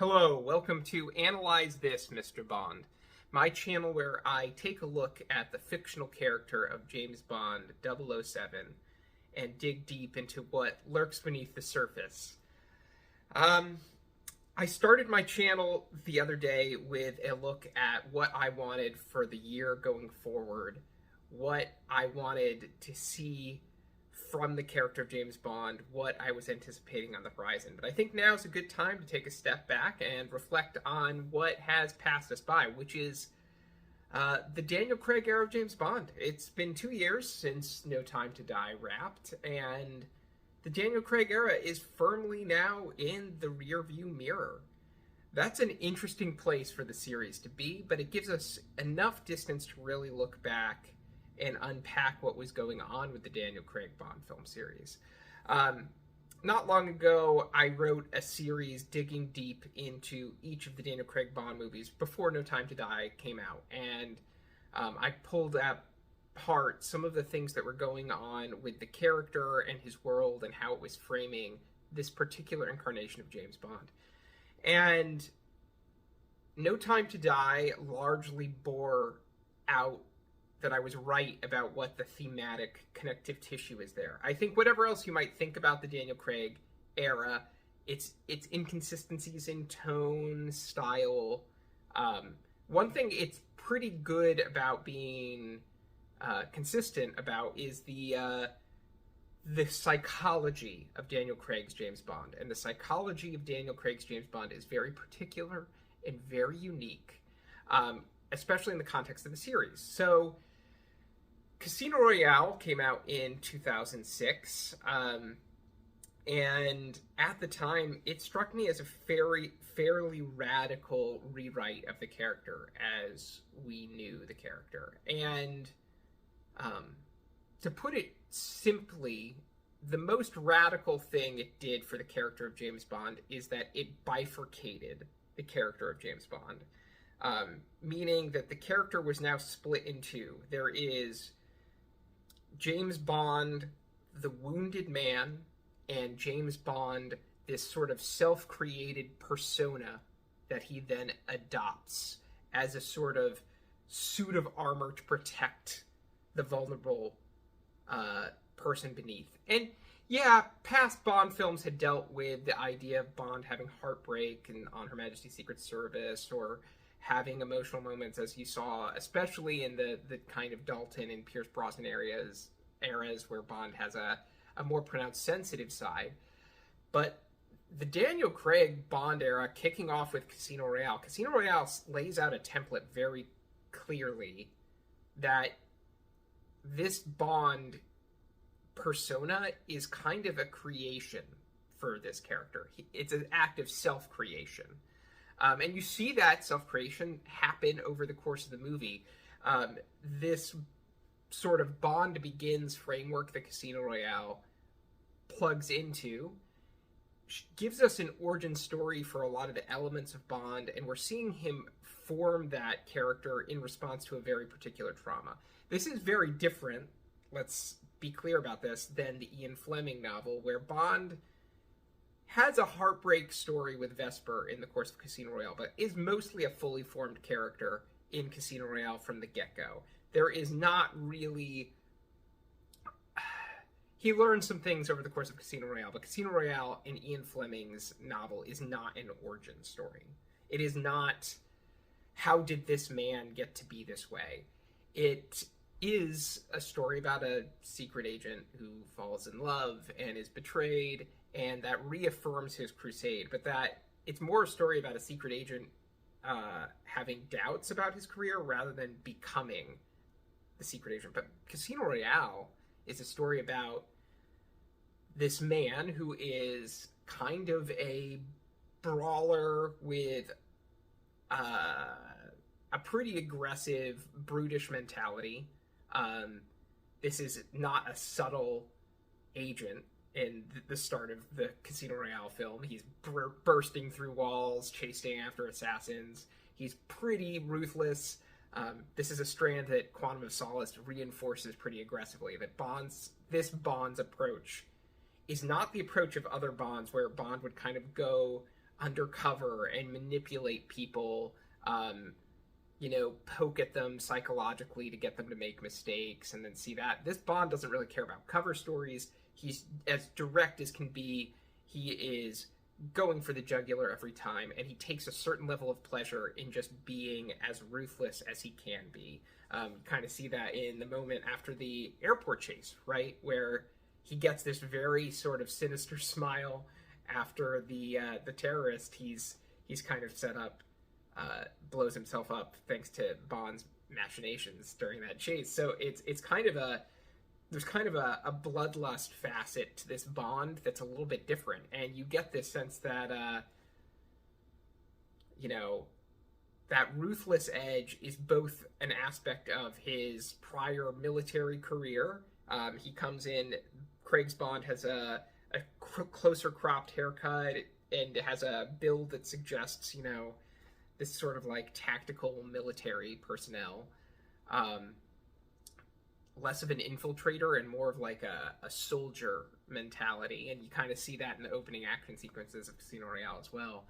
Hello, welcome to Analyze This, Mr. Bond, my channel where I take a look at the fictional character of James Bond 007 and dig deep into what lurks beneath the surface. I started my channel the other day with a look at what I wanted for the year going forward, what I wanted to see from the character of James Bond, what I was anticipating on the horizon. But I think now is a good time to take a step back and reflect on what has passed us by, which is the Daniel Craig era of James Bond. It's been 2 years since No Time to Die wrapped, and the Daniel Craig era is firmly now in the rearview mirror. That's an interesting place for the series to be, but it gives us enough distance to really look back and unpack what was going on with the Daniel Craig Bond film series. Not long ago, I wrote a series digging deep into each of the Daniel Craig Bond movies before No Time to Die came out, and I pulled apart some of the things that were going on with the character and his world and how it was framing this particular incarnation of James Bond. And No Time to Die largely bore out that I was right about what the thematic connective tissue is there. I think whatever else you might think about the Daniel Craig era, its inconsistencies in tone, style. One thing it's pretty good about being consistent about is the psychology of Daniel Craig's James Bond. And the psychology of Daniel Craig's James Bond is very particular and very unique, especially in the context of the series. So Casino Royale came out in 2006, and at the time, it struck me as a fairly radical rewrite of the character as we knew the character. And to put it simply, the most radical thing it did for the character of James Bond is that it bifurcated the character of James Bond, meaning that the character was now split in two. There is James Bond, the wounded man, and James Bond, this sort of self-created persona that he then adopts as a sort of suit of armor to protect the vulnerable person beneath. And yeah, past Bond films had dealt with the idea of Bond having heartbreak and On Her Majesty's Secret Service, or having emotional moments, as you saw, especially in the kind of Dalton and Pierce Brosnan eras where Bond has a more pronounced sensitive side. But the Daniel Craig Bond era, kicking off with Casino Royale. Casino Royale lays out a template very clearly that this Bond persona is kind of a creation for this character. It's an act of self-creation. And you see that self-creation happen over the course of the movie. This sort of Bond begins framework that Casino Royale plugs into gives us an origin story for a lot of the elements of Bond, and we're seeing him form that character in response to a very particular trauma. This is very different, let's be clear about this, than the Ian Fleming novel, where Bond has a heartbreak story with Vesper in the course of Casino Royale, but is mostly a fully formed character in Casino Royale from the get-go. There is not really... He learns some things over the course of Casino Royale, but Casino Royale in Ian Fleming's novel is not an origin story. It is not, how did this man get to be this way? It is a story about a secret agent who falls in love and is betrayed, and that reaffirms his crusade, but that it's more a story about a secret agent having doubts about his career rather than becoming the secret agent. But Casino Royale is a story about this man who is kind of a brawler with a pretty aggressive, brutish mentality. This is not a subtle agent. In the start of the Casino Royale film, he's bursting through walls, chasing after assassins. He's pretty ruthless. This is a strand that Quantum of Solace reinforces pretty aggressively, that this Bond's approach is not the approach of other Bonds, where Bond would kind of go undercover and manipulate people, poke at them psychologically to get them to make mistakes, and then see that. This Bond doesn't really care about cover stories. He's as direct as can be. He is going for the jugular every time, and he takes a certain level of pleasure in just being as ruthless as he can be. Kind of see that in the moment after the airport chase, right? Where he gets this very sort of sinister smile after the terrorist he's kind of set up blows himself up thanks to Bond's machinations during that chase. So it's kind of there's kind of a bloodlust facet to this Bond that's a little bit different, and you get this sense that that ruthless edge is both an aspect of his prior military career. He comes in, Craig's Bond has a closer cropped haircut and has a build that suggests, this sort of like tactical military personnel. Less of an infiltrator and more of like a soldier mentality. And you kind of see that in the opening action sequences of Casino Royale as well.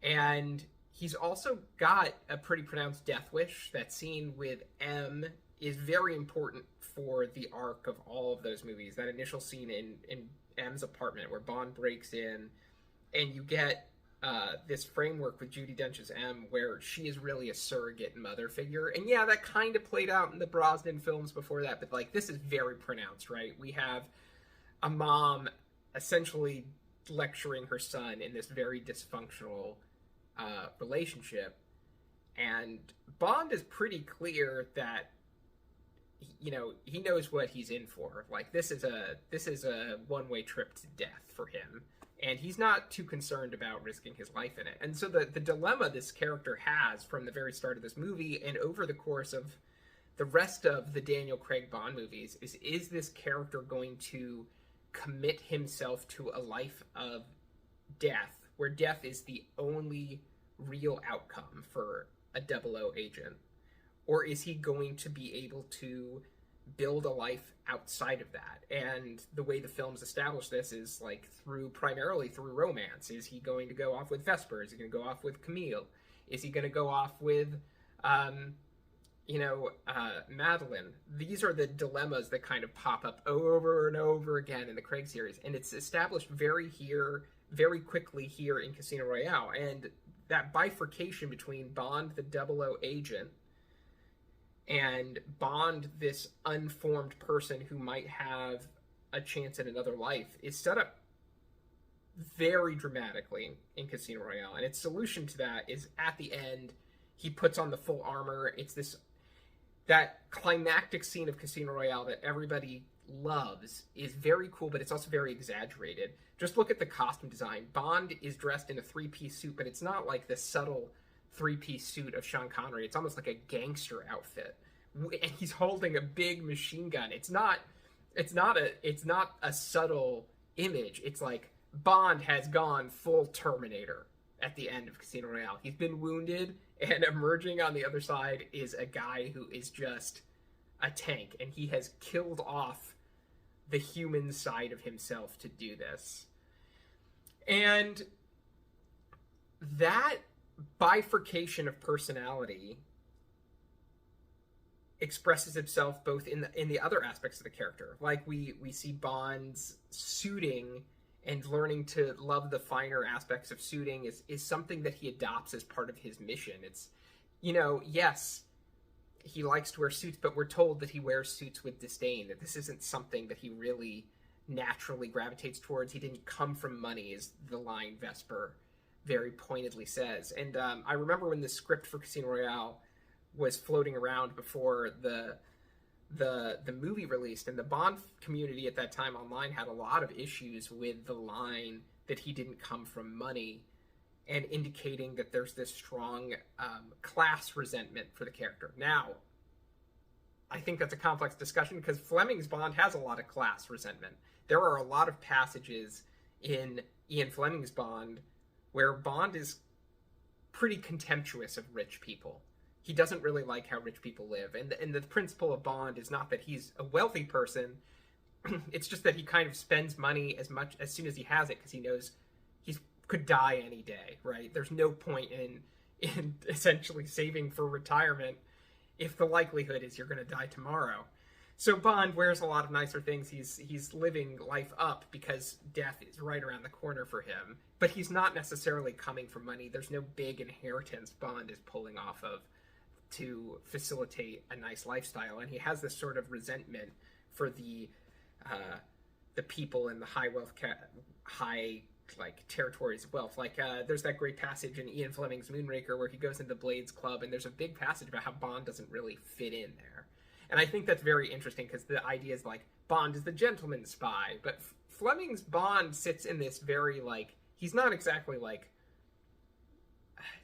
And he's also got a pretty pronounced death wish. That scene with M is very important for the arc of all of those movies. That initial scene in M's apartment where Bond breaks in, and you get this framework with Judi Dench's M where she is really a surrogate mother figure. And yeah, that kind of played out in the Brosnan films before that, but like this is very pronounced, right? We have a mom essentially lecturing her son in this very dysfunctional relationship, and Bond is pretty clear that he knows what he's in for. Like this is a one-way trip to death for him, and he's not too concerned about risking his life in it. And so the dilemma this character has from the very start of this movie and over the course of the rest of the Daniel Craig Bond movies is this character going to commit himself to a life of death, where death is the only real outcome for a 00 agent? Or is he going to be able to build a life outside of that? And the way the films establish this is like primarily through romance. Is he going to go off with Vesper? Is he going to go off with Camille? Is he going to go off with Madeline? These are the dilemmas that kind of pop up over and over again in the Craig series, and it's established very quickly here in Casino Royale. And that bifurcation between Bond, the 00 agent, and Bond, this unformed person who might have a chance at another life, is set up very dramatically in Casino Royale. And its solution to that is at the end, he puts on the full armor. It's that climactic scene of Casino Royale that everybody loves is very cool, but it's also very exaggerated. Just look at the costume design. Bond is dressed in a three-piece suit, but it's not like the subtle three-piece suit of Sean Connery. It's almost like a gangster outfit, and he's holding a big machine gun. It's not a subtle image. It's like Bond has gone full Terminator at the end of Casino Royale. He's been wounded, and emerging on the other side is a guy who is just a tank, and he has killed off the human side of himself to do this. And that bifurcation of personality expresses itself both in the other aspects of the character. Like we see Bond's suiting and learning to love the finer aspects of suiting is something that he adopts as part of his mission. It's, yes, he likes to wear suits, but we're told that he wears suits with disdain, that this isn't something that he really naturally gravitates towards. He didn't come from money, is the line Vesper very pointedly says. And I remember when the script for Casino Royale was floating around before the movie released, and the Bond community at that time online had a lot of issues with the line that he didn't come from money, and indicating that there's this strong class resentment for the character. Now, I think that's a complex discussion because Fleming's Bond has a lot of class resentment. There are a lot of passages in Ian Fleming's Bond where Bond is pretty contemptuous of rich people. He doesn't really like how rich people live. And the principle of Bond is not that he's a wealthy person. It's just that he kind of spends money as soon as he has it, because he knows he's could die any day, right? There's no point in essentially saving for retirement if the likelihood is you're going to die tomorrow. So Bond wears a lot of nicer things. He's living life up because death is right around the corner for him. But he's not necessarily coming for money. There's no big inheritance Bond is pulling off of to facilitate a nice lifestyle. And he has this sort of resentment for the people in the high like territories of wealth. Like there's that great passage in Ian Fleming's Moonraker where he goes into Blades Club, and there's a big passage about how Bond doesn't really fit in there. And I think that's very interesting because the idea is like Bond is the gentleman spy, but Fleming's Bond sits in this very like, he's not exactly like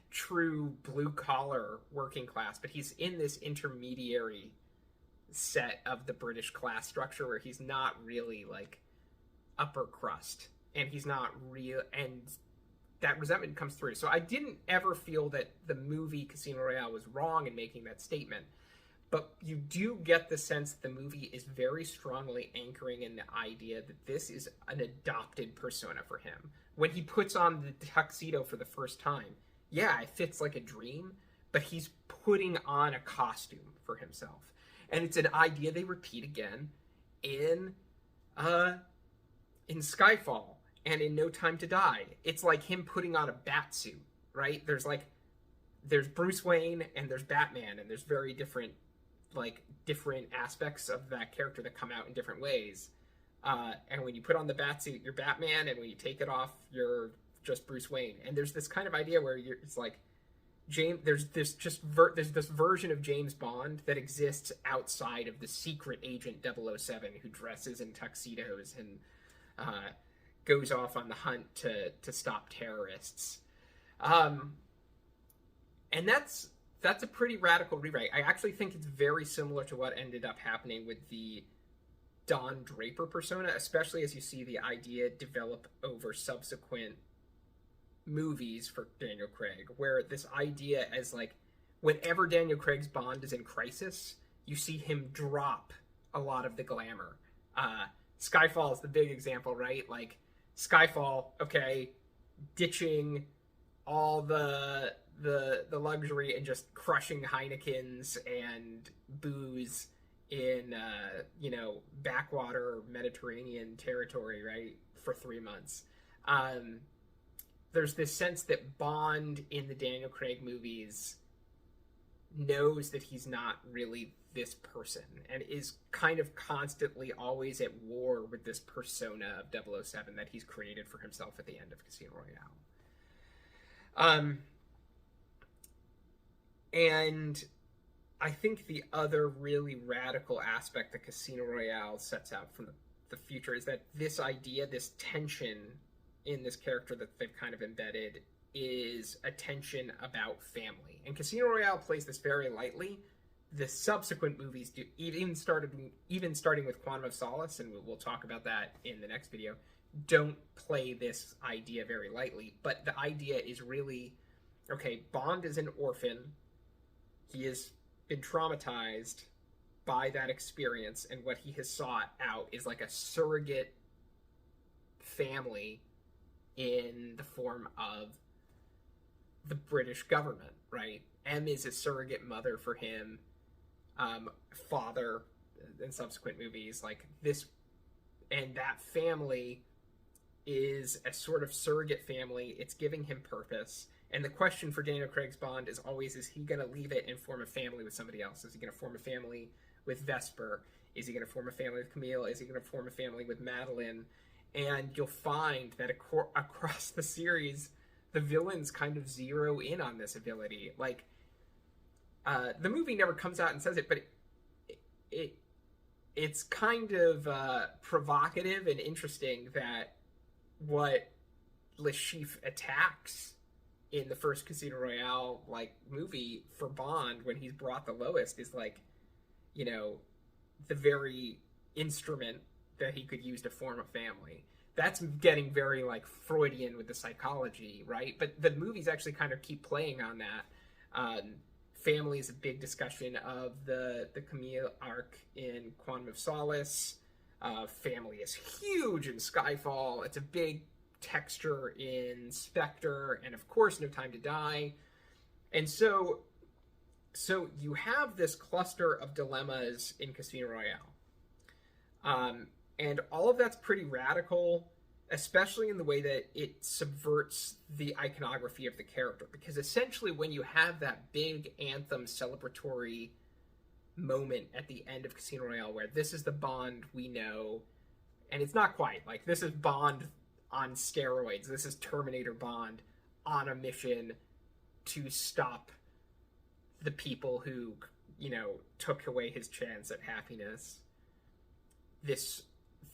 true blue collar working class, but he's in this intermediary set of the British class structure where he's not really like upper crust, and he's not real, and that resentment comes through. So I didn't ever feel that the movie Casino Royale was wrong in making that statement. But you do get the sense that the movie is very strongly anchoring in the idea that this is an adopted persona for him. When he puts on the tuxedo for the first time, yeah, it fits like a dream, but he's putting on a costume for himself. And it's an idea they repeat again in Skyfall and in No Time to Die. It's like him putting on a bat suit, right? There's Bruce Wayne and there's Batman, and there's very different aspects of that character that come out in different ways. And when you put on the bat suit, you're Batman, and when you take it off, you're just Bruce Wayne. And there's this kind of idea where it's like there's this version of James Bond that exists outside of the secret agent 007 who dresses in tuxedos and goes off on the hunt to stop terrorists. And that's a pretty radical rewrite. I actually think it's very similar to what ended up happening with the Don Draper persona, especially as you see the idea develop over subsequent movies for Daniel Craig, where this idea as like whenever Daniel Craig's Bond is in crisis, you see him drop a lot of the glamour. Skyfall is the big example, right? Like Skyfall, okay, ditching all the luxury and just crushing Heinekens and booze in backwater Mediterranean territory, right, for 3 months. There's this sense that Bond in the Daniel Craig movies knows that he's not really this person and is kind of constantly always at war with this persona of 007 that he's created for himself at the end of Casino Royale. And I think the other really radical aspect that Casino Royale sets out from the future is that this idea, this tension in this character that they've kind of embedded is a tension about family. And Casino Royale plays this very lightly. The subsequent movies do, even starting with Quantum of Solace, and we'll talk about that in the next video, don't play this idea very lightly. But the idea is really, okay, Bond is an orphan. He has been traumatized by that experience, and what he has sought out is like a surrogate family in the form of the British government, right? M is a surrogate mother for him, father in subsequent movies, like this, and that family is a sort of surrogate family. It's giving him purpose. And the question for Daniel Craig's Bond is always, is he going to leave it and form a family with somebody else? Is he going to form a family with Vesper? Is he going to form a family with Camille? Is he going to form a family with Madeline? And you'll find that across the series, the villains kind of zero in on this ability. Like, the movie never comes out and says it, but it's kind of provocative and interesting that what Le Chiffre attacks in the first Casino Royale movie for Bond when he's brought the lowest is the very instrument that he could use to form a family. That's getting very Freudian with the psychology, right? But the movies actually kind of keep playing on that. Family is a big discussion of the Camille arc in Quantum of Solace. Family is huge in Skyfall. It's a big texture in Spectre, and of course No Time to Die. And so you have this cluster of dilemmas in Casino Royale. And all of that's pretty radical, especially in the way that it subverts the iconography of the character. Because essentially when you have that big anthem celebratory moment at the end of Casino Royale where this is the Bond we know, and it's not quite, like, this is Bond on steroids. This is Terminator Bond on a mission to stop the people who, you know, took away his chance at happiness. This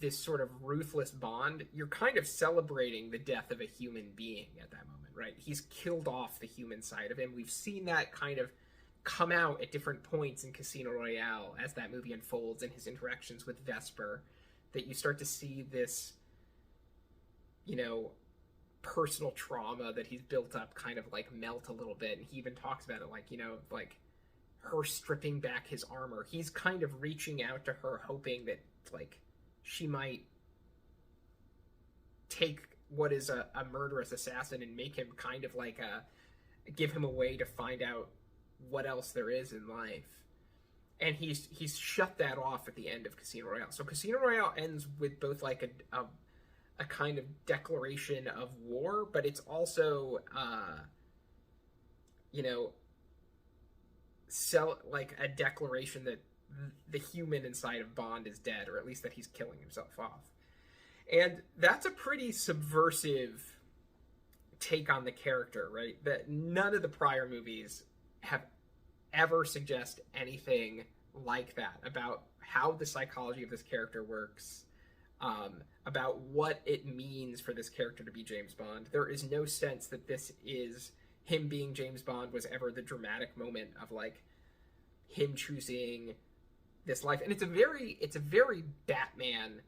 sort of ruthless Bond, you're kind of celebrating the death of a human being at that moment, right? He's killed off the human side of him. We've seen that kind of come out at different points in Casino Royale as that movie unfolds and his interactions with Vesper, that you start to see this, you know, personal trauma that he's built up kind of like melt a little bit. And he even talks about it, like, you know, like her stripping back his armor. He's kind of reaching out to her, hoping that, like, she might take what is a murderous assassin and make him kind of like give him a way to find out what else there is in life. And he's shut that off at the end of Casino Royale. So Casino Royale ends with both like a kind of declaration of war, but it's also you know, like a declaration that the human inside of Bond is dead, or at least that he's killing himself off. And that's a pretty subversive take on the character, right? That none of the prior movies have ever suggest anything like that about how the psychology of this character works, about what it means for this character to be James Bond. There is no sense that this is him being James Bond was ever the dramatic moment of like him choosing this life. And it's a very Batman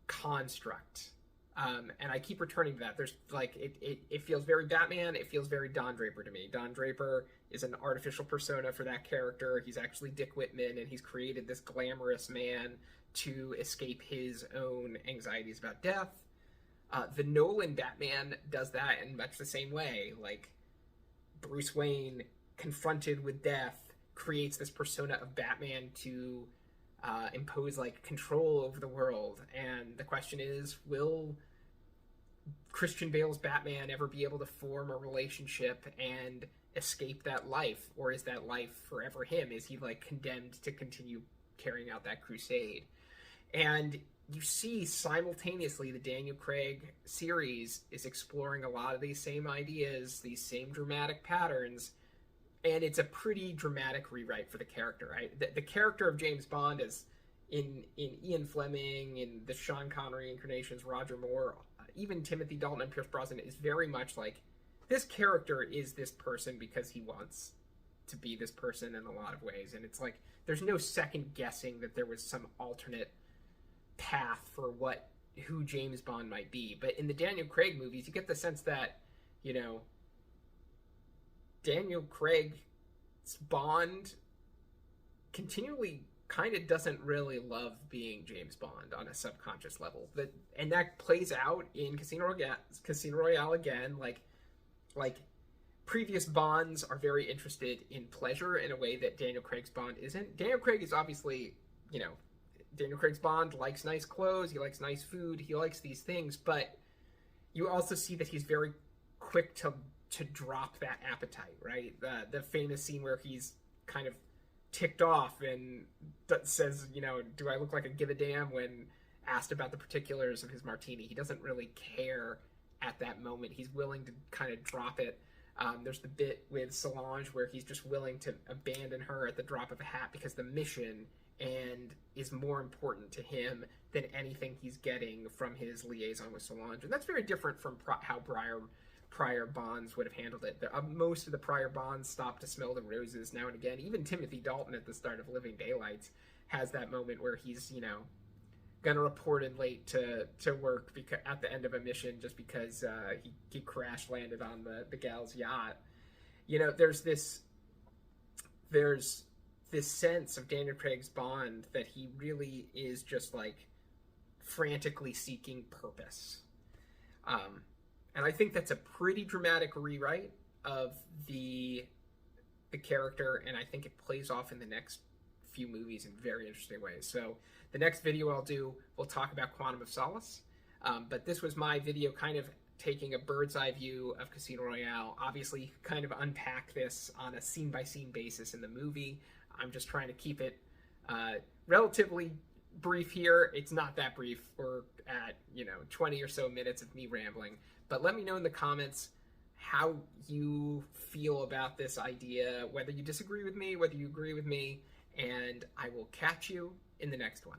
construct. And I keep returning to that. There's like, it feels very Batman. It feels very Don Draper to me. Don Draper is an artificial persona for that character. He's actually Dick Whitman, and he's created this glamorous man to escape his own anxieties about death. The Nolan Batman does that in much the same way. Like, Bruce Wayne, confronted with death, creates this persona of Batman to impose like control over the world. And the question is, will Christian Bale's Batman ever be able to form a relationship and escape that life, or is that life forever him? Is he like condemned to continue carrying out that crusade? And you see simultaneously the Daniel Craig series is exploring a lot of these same ideas, these same dramatic patterns, and it's a pretty dramatic rewrite for the character, right? The character of James Bond is in Ian Fleming, in the Sean Connery incarnations, Roger Moore, even Timothy Dalton and Pierce Brosnan, is very much like, this character is this person because he wants to be this person in a lot of ways. And it's like, there's no second guessing that there was some alternate path for who James Bond might be. But in the Daniel Craig movies, you get the sense that, you know, Daniel Craig's Bond continually kind of doesn't really love being James Bond on a subconscious level. And that plays out in Casino Royale again. Like previous Bonds are very interested in pleasure in a way that Daniel Craig's Bond isn't. Daniel Craig is obviously, you know, Daniel Craig's Bond likes nice clothes, he likes nice food, he likes these things, but you also see that he's very quick to drop that appetite, right? The famous scene where he's kind of ticked off and says, you know, do I look like a give a damn, when asked about the particulars of his martini. He doesn't really care at that moment. He's willing to kind of drop it. There's the bit with Solange where he's just willing to abandon her at the drop of a hat because the mission and is more important to him than anything he's getting from his liaison with Solange. And that's very different from how prior Bonds would have handled it. Most of the prior Bonds stop to smell the roses now and again. Even Timothy Dalton at the start of Living Daylights has that moment where he's, you know, gonna report in late to work at the end of a mission just because he crash landed on the gal's yacht. You know, there's this sense of Daniel Craig's Bond that he really is just like frantically seeking purpose. And I think that's a pretty dramatic rewrite of the character, and I think it plays off in the next few movies in very interesting ways. So the next video I'll do, we'll talk about Quantum of Solace. But this was my video kind of taking a bird's eye view of Casino Royale. Obviously, kind of unpack this on a scene-by-scene basis in the movie. I'm just trying to keep it relatively brief here. It's not that brief. We're at, 20 or so minutes of me rambling. But let me know in the comments how you feel about this idea, whether you disagree with me, whether you agree with me, and I will catch you in the next one.